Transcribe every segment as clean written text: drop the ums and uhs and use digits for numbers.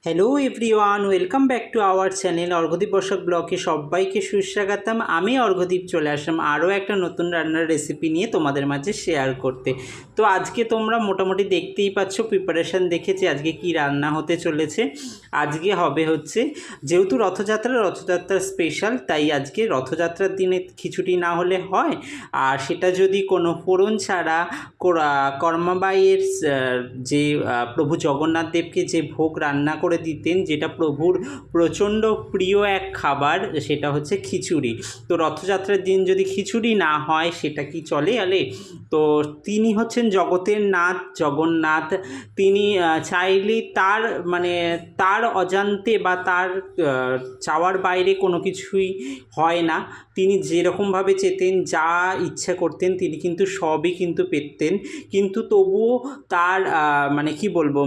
Hello everyone, welcome back to our channel Arghadeep Basak ব্লগে সবাইকে সুস্বাগতম। আমি অর্ঘদীপ চলে আসলাম আরও একটা নতুন রান্নার রেসিপি নিয়ে তোমাদের মাঝে শেয়ার করতে। তো আজকে তোমরা মোটামুটি দেখতেই পাচ্ছ, প্রিপারেশান দেখেছি আজকে কি রান্না হতে চলেছে। আজকে হবে হচ্ছে, যেহেতু রথযাত্রা স্পেশাল, তাই আজকে রথযাত্রার দিনে খিচুড়ি না হলে হয়, আর সেটা যদি কোনো ফোড়ন ছাড়া কর্মাবাইয়ের যে প্রভু জগন্নাথ দেবকে যে ভোগ রান্না করে দিতেন, যেটা প্রভুর প্রচণ্ড প্রিয় এক খাবার, সেটা হচ্ছে খিচুড়ি। তো রথযাত্রার দিন যদি খিচুড়ি না হয় সেটা কি চলে আলে? তো তিনি হচ্ছেন জগতের নাথ জগন্নাথ। তিনি চাইলে তার অজান্তে বা তার চাওয়ার বাইরে কোনো কিছুই হয় না। তিনি যেরকমভাবে চেতেন, যা ইচ্ছা করতেন, তিনি কিন্তু সবই কিন্তু পেতেন। কিন্তু তবুও তার কি বলবো,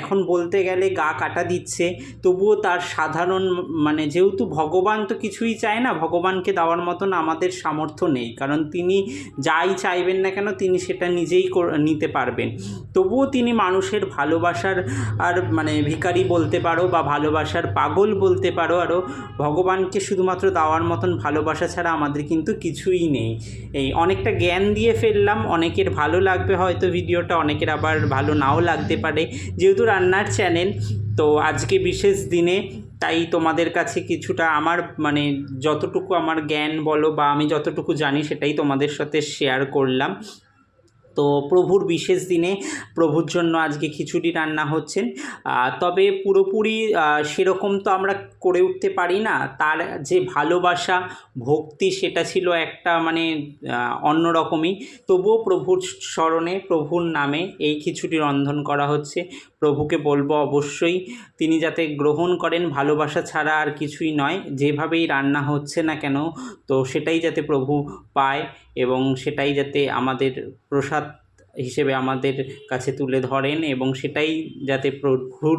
এখন বলতে গেলে গা কাটা দিচ্ছে। তবুও তার সাধারণ যেহেতু ভগবান তো কিছুই চায় না, ভগবানকে দেওয়ার মতন আমাদের সামর্থ্য নেই, কারণ তিনি যাই চাইবেন না কেন তিনি সেটা নিজেই নিতে পারবেন। তবুও তিনি মানুষের ভালোবাসার ভিখারি বলতে পারো, বা ভালোবাসার পাগল বলতে পারো। আরও ভগবানকে শুধুমাত্র দেওয়ার মতন ভালোবাসা ছাড়া আমাদের কিন্তু কিছুই নেই। এই অনেকটা জ্ঞান দিয়ে ফেললাম, অনেকের ভালো লাগবে হয়তো ভিডিওটা, অনেকের আবার ভালো নাও লাগতে পারে। যেহেতু রান্নার চ্যানেল, তো আজকে বিশেষ দিনে তাই তোমাদের কাছে কিছুটা আমার যতটুকু আমার জ্ঞান বলো বা আমি যতটুকু জানি সেটাই তোমাদের সাথে শেয়ার করলাম। তো প্রভুর বিশেষ দিনে প্রভুর জন্য আজকে খিচুড়ি রান্না হচ্ছেন। তবে পুরোপুরি সেরকম তো আমরা করে উঠতে পারি না। তার যে ভালোবাসা ভক্তি সেটা ছিল একটা অন্য রকমই। তবুও প্রভুর স্মরণে প্রভুর নামে এই খিচুড়ি রন্ধন করা হচ্ছে। প্রভুকে বলবো অবশ্যই তিনি যাতে গ্রহণ করেন, ভালোবাসা ছাড়া আর কিছুই নয়। যেভাবেই রান্না হচ্ছে না কেন, তো সেটাই যাতে প্রভু পায় এবং সেটাই যাতে আমাদের প্রসাদ হিসেবে আমাদের কাছে তুলে ধরেন, এবং সেটাই যাতে প্রভুর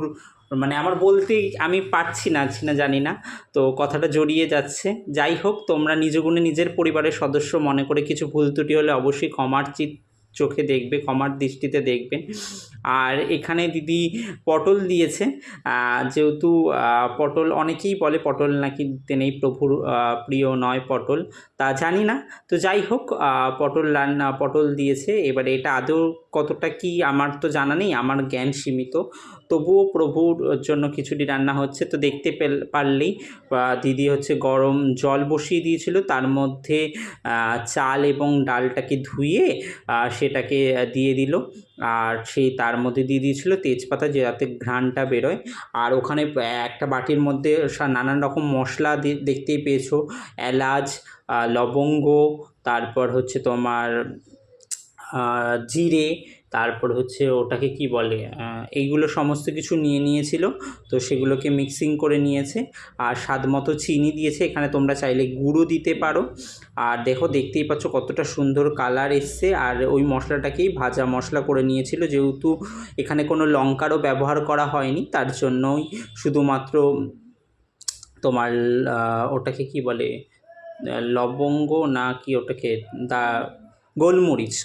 আমার বলতেই আমি পারছি না জানি না, তো কথাটা জড়িয়ে যাচ্ছে। যাই হোক, তোমরা নিজ গুণে নিজের পরিবারের সদস্য মনে করে কিছু ভুল ত্রুটি হলে অবশ্যই ক্ষমার চোখে দেখবে, ক্ষমার দৃষ্টিতে দেখবেন। আর এখানে দিদি পটল দিয়েছে, যেহেতু পটল অনেকেই বলে পটল নাকি দিতে নেই, প্রভুর প্রিয় নয় পটল, তা জানি না। তো যাই হোক, পটল দিয়েছে। এবারে এটা আদৌ কতটা কি আমার তো জানা নেই, আমার জ্ঞান সীমিত। তবুও প্রভুর জন্য খিচুড়ি রান্না হচ্ছে। তো দেখতে পারলেই দিদি হচ্ছে গরম জল বসিয়ে দিয়েছিল, তার মধ্যে চাল এবং ডালটাকে ধুয়ে সেটাকে দিয়ে দিল, আর তার মধ্যে দিয়ে দিয়েছিল তেজপাতা, যাতে ঘ্রাণটা বেরোয়। আর ওখানে একটা বাটির মধ্যে নানান রকম মশলা দেখতেই পেয়েছো, এলাচ, লবঙ্গ, তারপর হচ্ছে তোমার জিরে, তারপর হচ্ছে ওটাকে কি বলে, এইগুলো সমস্ত কিছু নিয়েছিল। তো সেগুলোকে মিক্সিং করে নিয়েছে, আর স্বাদ মতো চিনি দিয়েছে। এখানে তোমরা চাইলে গুঁড়ো দিতে পারো। আর দেখতেই পাচ্ছ কতটা সুন্দর কালার এসছে। আর ওই মশলাটাকেই ভাজা মশলা করে নিয়েছিল, যেহেতু এখানে কোনো লঙ্কারও ব্যবহার করা হয়নি, তার জন্যই শুধুমাত্র তোমার ওটাকে কি বলে, লবঙ্গ না কি ওটাকে, গোলমরিচ,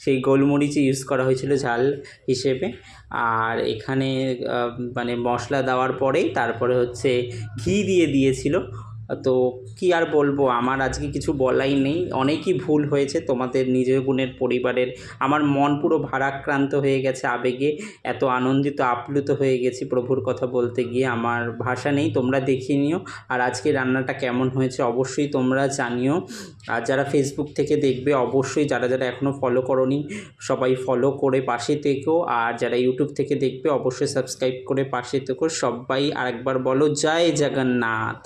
সেই গোলমরিচই ইউজ করা হয়েছিল ঝাল হিসেবে। আর এখানে মশলা দেওয়ার পরেই তারপরে হচ্ছে ঘি দিয়েছিল। তো কি আর বলবো, আমার আজকে কিছু বলাই নেই। অনেকই ভুল হয়েছে তোমাদের নিজ গুণের পরিবারের। আমার মন পুরো ভারাক্রান্ত হয়ে গেছে আবেগে, এত আনন্দিত আপ্লুত হয়ে গেছি প্রভুর কথা বলতে গিয়ে, আমার ভাষা নেই। তোমরা দেখে নিও। আর আজকে রান্নাটা কেমন হয়েছে অবশ্যই তোমরা জানিও। আর যারা ফেসবুক থেকে দেখবে অবশ্যই, যারা এখনও ফলো করোনি সবাই ফলো করে পাশে থেকো। আর যারা ইউটিউব থেকে দেখবে অবশ্যই সাবস্ক্রাইব করে পাশে থেকো। সবাই আরেকবার বলো জয় জগন্নাথ।